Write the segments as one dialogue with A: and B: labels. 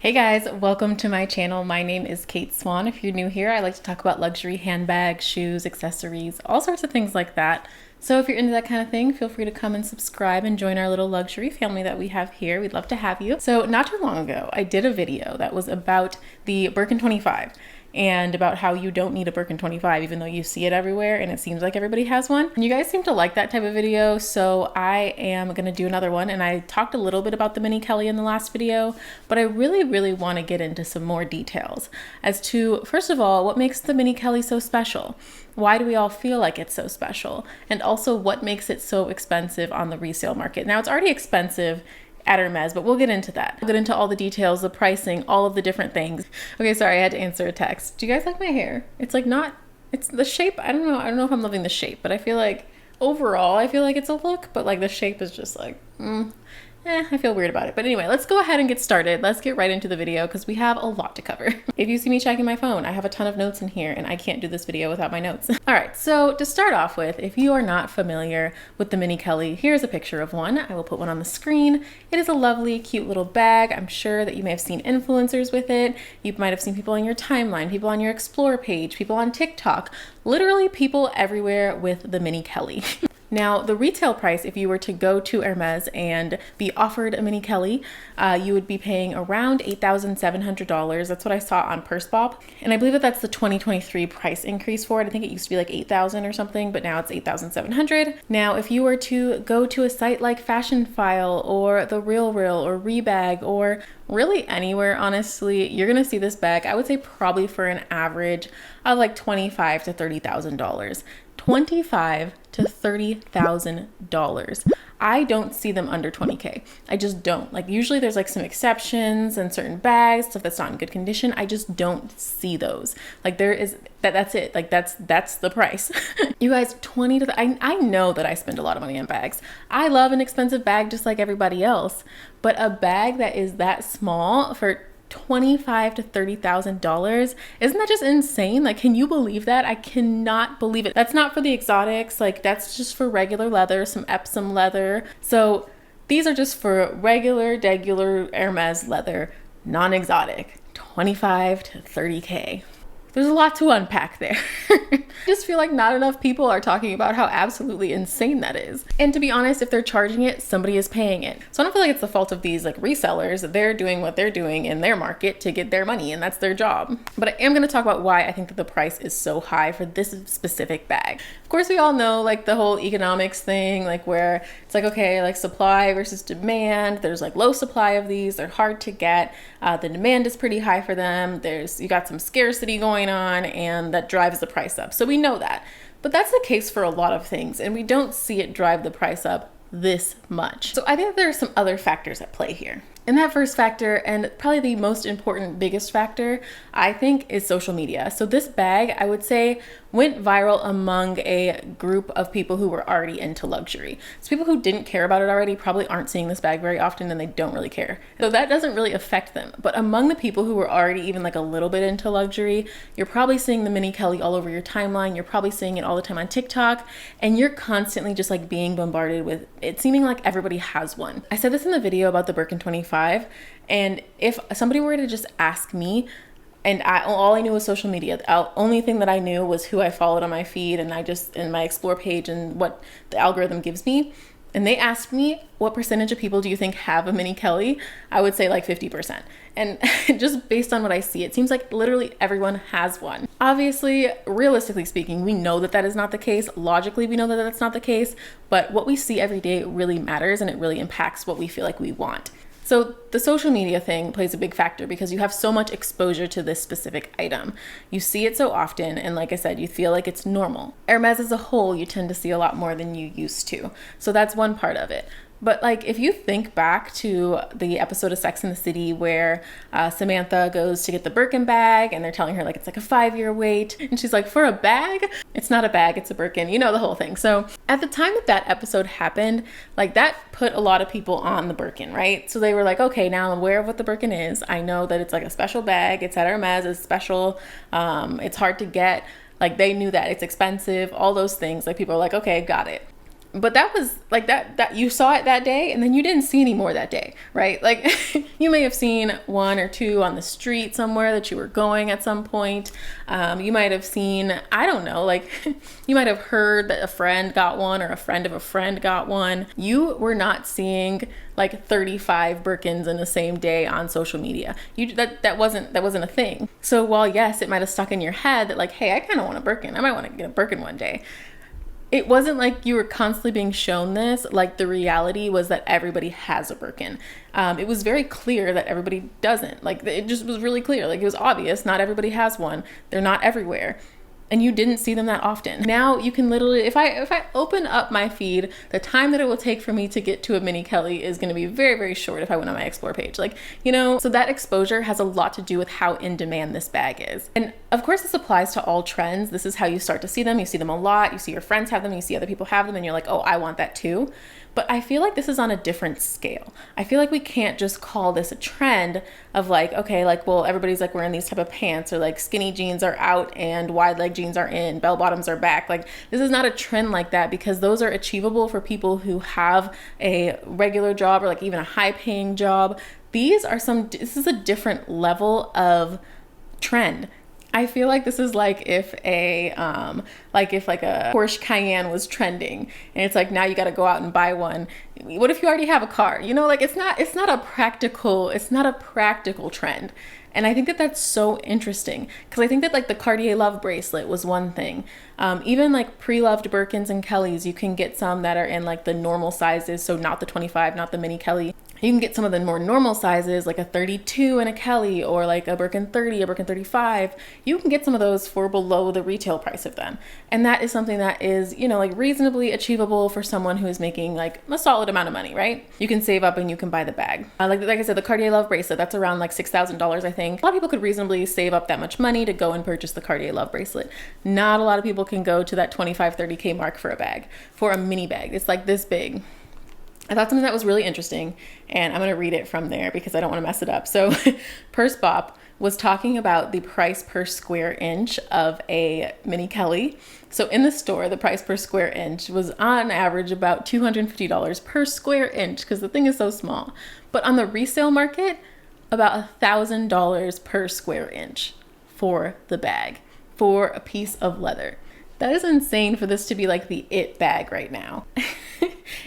A: Hey guys, welcome to my channel. My name is Kate Swan. If you're new here, I like to talk about luxury handbags, shoes, accessories, all sorts of things like that. So if you're into that kind of thing, feel free to come and subscribe and join our little luxury family that we have here. We'd love to have you. So not too long ago, I did a video that was about the Birkin 25 and about how you don't need a Birkin 25 even though you see it everywhere and it seems like everybody has one. And you guys seem to like that type of video, so I am gonna do another one. And I talked a little bit about the Mini Kelly in the last video, but I really want to get into some more details as to, first of all, what makes the Mini Kelly so special? Why do we all feel like it's so special? And also what makes it so expensive on the resale market? Now, it's already expensive at Hermes, but we'll get into that. We'll get into all the details, the pricing, all of the different things. Okay, sorry, I had to answer a text. Do you guys like my hair? It's like not, it's the shape. I don't know if I'm loving the shape, but I feel like overall, I feel like it's a look, but like the shape is just like, I feel weird about it. But anyway, let's go ahead and get started. Let's get right into the video because we have a lot to cover. If you see me checking my phone, I have a ton of notes in here and I can't do this video without my notes. All right, so to start off with, if you are not familiar with the Mini Kelly, here's a picture of one. I will put one on the screen. It is a lovely, cute little bag. I'm sure that you may have seen influencers with it. You might have seen people on your timeline, people on your Explore page, people on TikTok, literally people everywhere with the Mini Kelly. Now, the retail price, if you were to go to Hermes and be offered a Mini Kelly, you would be paying around $8,700. That's what I saw on PurseBob. And I believe that that's the 2023 price increase for it. I think it used to be like 8,000 or something, but now it's 8,700. Now, if you were to go to a site like Fashionphile or TheRealReal or Rebag or really anywhere, honestly, you're gonna see this bag, I would say probably for an average of like $25,000 to $30,000. $25,000 to $30,000. I don't see them under 20K. I just don't. Like usually there's like some exceptions and certain bags, stuff that's not in good condition. I just don't see those. Like there is that's it. Like that's the price. You guys, 20 to I know that I spend a lot of money on bags. I love an expensive bag just like everybody else, but a bag that is that small for $25,000 to $30,000, isn't that just insane? Like, can you believe that? I cannot believe it. That's not for the exotics, like that's just for regular leather, some Epsom leather. So these are just for regular Hermes leather, non-exotic. 25 to 30K. There's a lot to unpack there. I just feel like not enough people are talking about how absolutely insane that is. And to be honest, if they're charging it, somebody is paying it. So I don't feel like it's the fault of these like resellers. They're doing what they're doing in their market to get their money, and that's their job. But I am going to talk about why I think that the price is so high for this specific bag. Of course, we all know like the whole economics thing, like where it's like, okay, like supply versus demand. There's like low supply of these. They're hard to get. The demand is pretty high for them. You got some scarcity going on, and that drives the price up. So we know that. But that's the case for a lot of things, and we don't see it drive the price up this much. So I think there are some other factors at play here. And that first factor, and probably the most important, biggest factor, I think, is social media. So this bag, I would say, went viral among a group of people who were already into luxury. So people who didn't care about it already probably aren't seeing this bag very often, and they don't really care. So that doesn't really affect them. But among the people who were already even like a little bit into luxury, you're probably seeing the Mini Kelly all over your timeline. You're probably seeing it all the time on TikTok, and you're constantly just like being bombarded with it seeming like everybody has one. I said this in the video about the Birkin 25. And if somebody were to just ask me, and all I knew was social media, the only thing that I knew was who I followed on my feed and in my Explore page and what the algorithm gives me, and they asked me what percentage of people do you think have a Mini Kelly, I would say like 50%. And just based on what I see, it seems like literally everyone has one. Obviously, realistically speaking, we know that that is not the case. Logically, we know that that's not the case, but what we see every day really matters, and it really impacts what we feel like we want. So the social media thing plays a big factor because you have so much exposure to this specific item. You see it so often, and like I said, you feel like it's normal. Hermes as a whole, you tend to see a lot more than you used to. So that's one part of it. But like if you think back to the episode of Sex and the City where Samantha goes to get the Birkin bag and they're telling her like it's like a 5-year wait, and she's like, for a bag? It's not a bag, it's a Birkin, you know, the whole thing. So at the time that episode happened, like that put a lot of people on the Birkin, right? So they were like, okay, now I'm aware of what the Birkin is. I know that it's like a special bag, it's at Hermes, it's special, it's hard to get. Like they knew that it's expensive, all those things. Like people are like, okay, got it. But that was like that you saw it that day, and then you didn't see any more that day, right? Like you may have seen one or two on the street somewhere that you were going at some point. You might have seen, I don't know, like you might have heard that a friend got one or a friend of a friend got one. You were not seeing like 35 Birkins in the same day on social media. That wasn't a thing. So while yes, it might have stuck in your head that like, hey, I kind of want a Birkin. I might want to get a Birkin one day. It wasn't like you were constantly being shown this. Like the reality was that everybody has a Birkin. It was very clear that everybody doesn't. Like it just was really clear. Like it was obvious. Not everybody has one. They're not everywhere. And you didn't see them that often. Now you can literally, if I open up my feed, the time that it will take for me to get to a Mini Kelly is going to be very, very short if I went on my explore page. Like, you know, so that exposure has a lot to do with how in demand this bag is. And of course this applies to all trends. This is how you start to see them. You see them a lot. You see your friends have them. You see other people have them and you're like, oh, I want that too. But I feel like this is on a different scale. I feel like we can't just call this a trend of like, okay, like, well, everybody's like wearing these type of pants, or like skinny jeans are out and wide leg jeans are in, bell bottoms are back. Like this is not a trend like that, because those are achievable for people who have a regular job or like even a high paying job. This is a different level of trend. I feel like this is like if a Porsche Cayenne was trending and it's like now you got to go out and buy one. What if you already have a car? You know, like it's not a practical trend. And I think that that's so interesting, because I think that like the Cartier Love bracelet was one thing. Even like pre-loved Birkins and Kellys, you can get some that are in like the normal sizes. So not the 25, not the Mini Kelly. You can get some of the more normal sizes, like a 32 in a Kelly, or like a Birkin 30, a Birkin 35. You can get some of those for below the retail price of them. And that is something that is, you know, like reasonably achievable for someone who is making like a solid amount of money, right? You can save up and you can buy the bag. Like I said, the Cartier Love bracelet, that's around like $6,000, I think. A lot of people could reasonably save up that much money to go and purchase the Cartier Love bracelet. Not a lot of people can go to that 25, 30K mark for a bag, for a mini bag. It's like this big. I thought something that was really interesting, and I'm going to read it from there because I don't want to mess it up. So Purse Bop was talking about the price per square inch of a Mini Kelly. So in the store, the price per square inch was on average about $250 per square inch, because the thing is so small. But on the resale market, about $1,000 per square inch for the bag, for a piece of leather. That is insane for this to be like the it bag right now.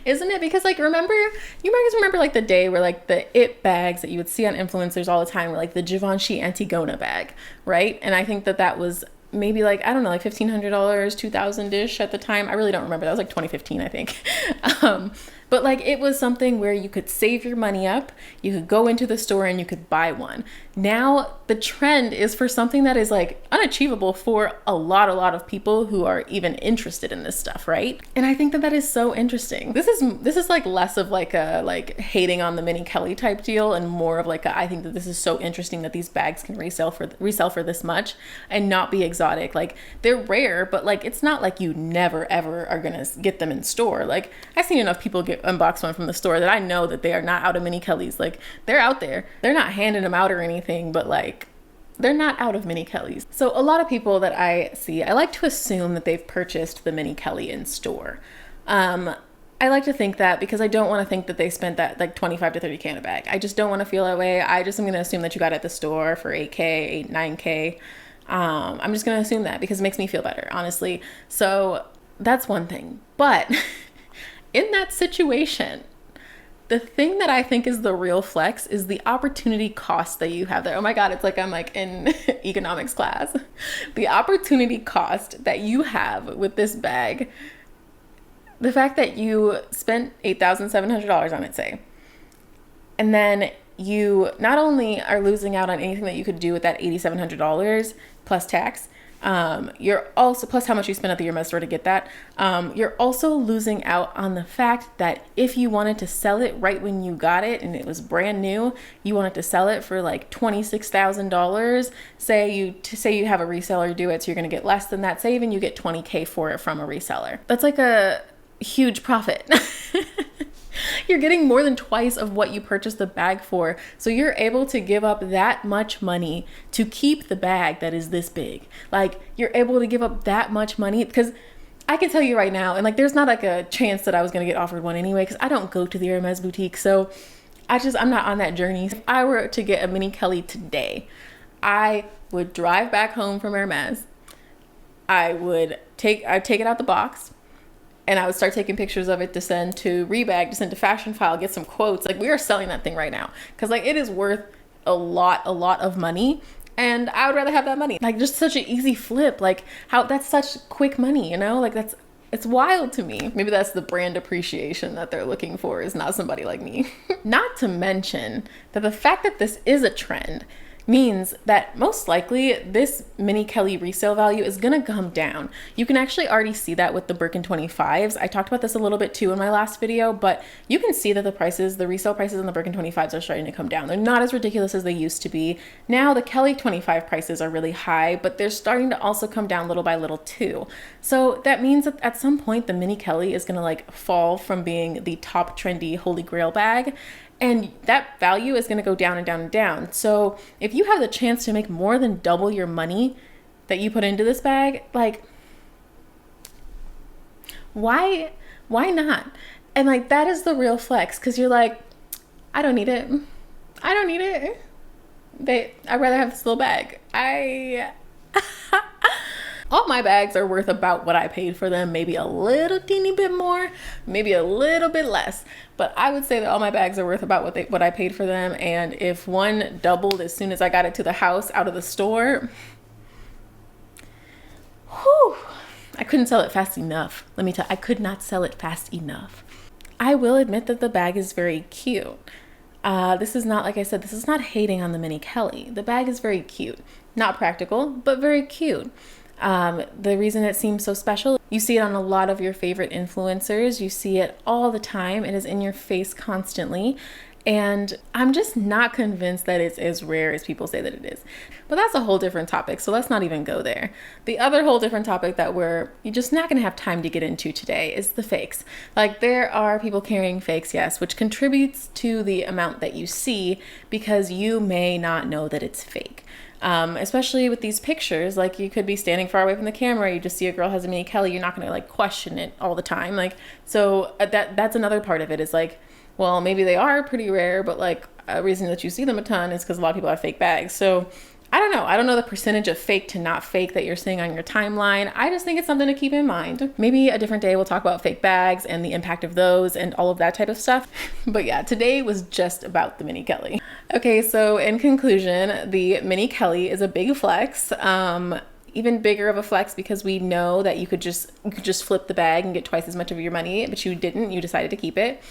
A: Isn't it? Because like, you might remember like the day where like the it bags that you would see on influencers all the time were like the Givenchy Antigona bag, right? And I think that was maybe like, I don't know, like $1,500, $2,000-ish at the time. I really don't remember. That was like 2015, I think. But like, it was something where you could save your money up, you could go into the store and you could buy one. Now the trend is for something that is like unachievable for a lot of people who are even interested in this stuff, right? And I think that that is so interesting. This is like less of like a like hating on the Mini Kelly type deal, and more of like I think that this is so interesting that these bags can resell for this much and not be exotic. Like they're rare, but like it's not like you never ever are gonna get them in store. Like I've seen enough people unbox one from the store that I know that they are not out of Mini Kellys. Like they're out there. They're not handing them out or anything, but like they're not out of Mini Kellys. So a lot of people that I see, I like to assume that they've purchased the Mini Kelly in store. I like to think that, because I don't want to think that they spent that like 25 to 30K in a bag. I just don't want to feel that way. I just am going to assume that you got it at the store for 8K, 9K. I'm just going to assume that because it makes me feel better, honestly. So that's one thing. But in that situation, the thing that I think is the real flex is the opportunity cost that you have there. Oh my God, it's like I'm like in economics class. The opportunity cost that you have with this bag, the fact that you spent $8,700 on it, say, and then you not only are losing out on anything that you could do with that $8,700 plus tax, you're also, plus how much you spent at the Hermes store to get that, you're also losing out on the fact that if you wanted to sell it right when you got it and it was brand new, you wanted to sell it for like $26,000, say you have a reseller do it, so you're going to get less than that, say even you get 20K for it from a reseller. That's like a huge profit. You're getting more than twice of what you purchased the bag for. So you're able to give up that much money to keep the bag that is this big. Like you're able to give up that much money, because I can tell you right now, and like there's not like a chance that I was gonna get offered one anyway, because I don't go to the Hermes boutique, so I'm not on that journey. If I were to get a Mini Kelly today, I would drive back home from Hermes. I'd take it out the box, and I would start taking pictures of it to send to Rebag, to send to Fashionphile, get some quotes. Like, we are selling that thing right now because like it is worth a lot of money, and I would rather have that money. Like, just such an easy flip. Like, how that's such quick money, you know? Like, it's wild to me. Maybe that's the brand appreciation that they're looking for, is not somebody like me. Not to mention that the fact that this is a trend means that most likely this Mini Kelly resale value is gonna come down. You can actually already see that with the Birkin 25s. I talked about this a little bit too in my last video, but you can see that the resale prices on the Birkin 25s are starting to come down. They're not as ridiculous as they used to be. Now the Kelly 25 prices are really high, but they're starting to also come down little by little too. So that means that at some point the Mini Kelly is gonna like fall from being the top trendy holy grail bag, and that value is going to go down and down and down. So if you have the chance to make more than double your money that you put into this bag, like, why not? And like, that is the real flex, because you're like, I don't need it. I don't need it. I'd rather have this little bag. All my bags are worth about what I paid for them, maybe a little teeny bit more, maybe a little bit less. But I would say that all my bags are worth about what I paid for them. And if one doubled as soon as I got it to the house out of the store, whew, I couldn't sell it fast enough. Let me tell you, I could not sell it fast enough. I will admit that the bag is very cute. This is not, like I said, this is not hating on the Mini Kelly. The bag is very cute. Not practical, but very cute. The reason it seems so special, you see it on a lot of your favorite influencers. You see it all the time. It is in your face constantly. And I'm just not convinced that it's as rare as people say that it is. But that's a whole different topic, so let's not even go there. The other whole different topic that you're just not gonna have time to get into today is the fakes. Like, there are people carrying fakes, yes, which contributes to the amount that you see, because you may not know that it's fake. Especially with these pictures, like, you could be standing far away from the camera, you just see a girl has a Mini Kelly, you're not gonna like question it all the time. Like, so that's another part of it, is like, well, maybe they are pretty rare, but like a reason that you see them a ton is because a lot of people have fake bags. So I don't know the percentage of fake to not fake that you're seeing on your timeline. I just think it's something to keep in mind. Maybe a different day we'll talk about fake bags and the impact of those and all of that type of stuff. But yeah, today was just about the Mini Kelly. Okay, so in conclusion, the Mini Kelly is a big flex. Even bigger of a flex because we know that you could just flip the bag and get twice as much of your money, but you didn't. You decided to keep it.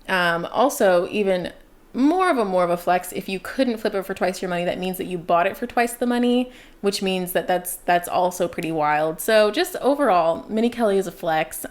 A: Also, even more of a flex, if you couldn't flip it for twice your money, that means that you bought it for twice the money, which means that that's also pretty wild. So just overall, Mini Kelly is a flex.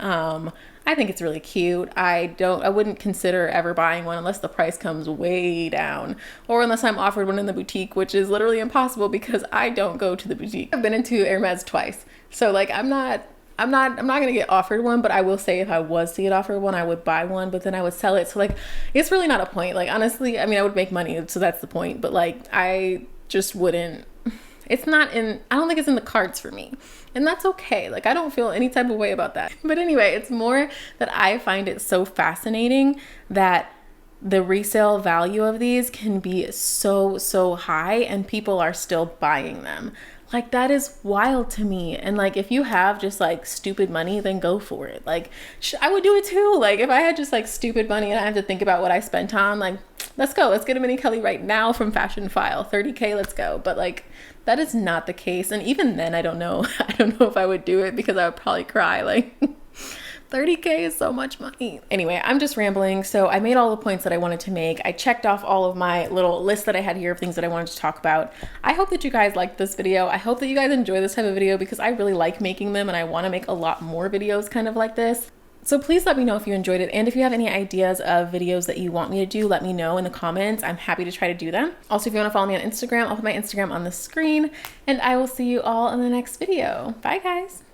A: I think it's really cute. I wouldn't consider ever buying one unless the price comes way down, or unless I'm offered one in the boutique, which is literally impossible because I don't go to the boutique. I've been into Hermes twice, so like I'm not gonna get offered one, but I will say if I was to get offered one, I would buy one, but then I would sell it. So like, it's really not a point. Like, honestly, I mean, I would make money, so that's the point, but like, I just wouldn't, I don't think it's in the cards for me, and that's okay. Like, I don't feel any type of way about that. But anyway, it's more that I find it so fascinating that the resale value of these can be so high and people are still buying them. Like, that is wild to me. And like, if you have just like stupid money, then go for it. Like, I would do it too. Like, if I had just like stupid money and I have to think about what I spent on, like, let's go. Let's get a Mini Kelly right now from Fashionphile. 30K, let's go. But like, that is not the case. And even then, I don't know. I don't know if I would do it because I would probably cry. Like, 30K is so much money. Anyway, I'm just rambling. So I made all the points that I wanted to make. I checked off all of my little list that I had here of things that I wanted to talk about. I hope that you guys liked this video. I hope that you guys enjoy this type of video because I really like making them and I want to make a lot more videos kind of like this. So please let me know if you enjoyed it, and if you have any ideas of videos that you want me to do, let me know in the comments. I'm happy to try to do them. Also, if you want to follow me on Instagram, I'll put my Instagram on the screen, and I will see you all in the next video. Bye, guys.